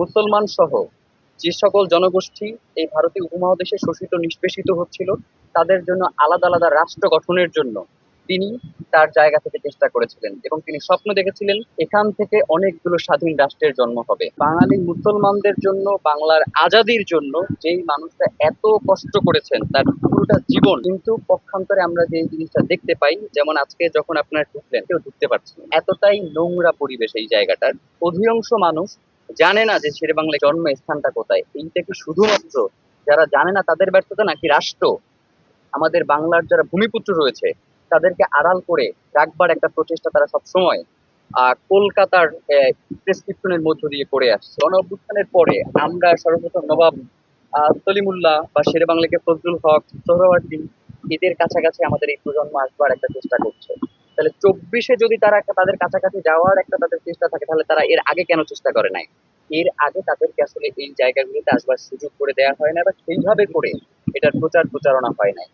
মুসলমান সহ যে সকল জনগোষ্ঠী এই ভারতীয় উপমহাদেশে শোষিত নিষ্পেষিত হচ্ছিল, তাদের জন্য আলাদা আলাদা রাষ্ট্র গঠনের জন্য তিনি তার জায়গা থেকে চেষ্টা করেছিলেন এবং তিনি স্বপ্ন দেখেছিলেন এখান থেকে অনেকগুলো স্বাধীন রাষ্ট্রের জন্ম হবে। বাঙালি মুসলমানদের জন্য, বাংলার আজাদির জন্য যেই মানুষটা এত কষ্ট করেছেন তার পুরোটা জীবন, কিন্তু পক্ষান্তরে আমরা যে জিনিসটা দেখতে পাই, যেমন আজকে যখন আপনারা ঢুকলেন কেউ ঢুকতে পারছেন না। এতটাই নোংরা পরিবেশ এই জায়গাটার। অধিকাংশ মানুষ জানে না যে শেরে বাংলায় জন্ম স্থানটা কোথায়। এইটা কি শুধুমাত্র যারা জানে না তাদের ব্যর্থতা, নাকি রাষ্ট্র আমাদের বাংলার যারা ভূমিপুত্র রয়েছে তাদেরকে আড়াল করে রাখবার একটা প্রচেষ্টা তারা সবসময় কলকাতার প্রেসক্রিপশনের মধ্য দিয়ে করে আসছে? গণ অভ্যুত্থানের পরে আমরা সর্বপ্রথম নবাব সলিমুল্লাহ বা শেরে বাংলাকে ফজলুল হক, সোহরাওয়ার্দী, এদের কাছাকাছি আমাদের এই প্রজন্ম আসবার একটা চেষ্টা করছে। তাহলে 24-এ যদি তারা তাদের কাছাকাছি যাওয়ার একটা তাদের চেষ্টা থাকে, তাহলে তারা এর আগে কেন চেষ্টা করে নাই? এর আগে তাদেরকে আসলে এই জায়গাগুলোতে আসবার সুযোগ করে দেওয়া হয় না, বা সেইভাবে করে এটার প্রচারণা হয় নাই।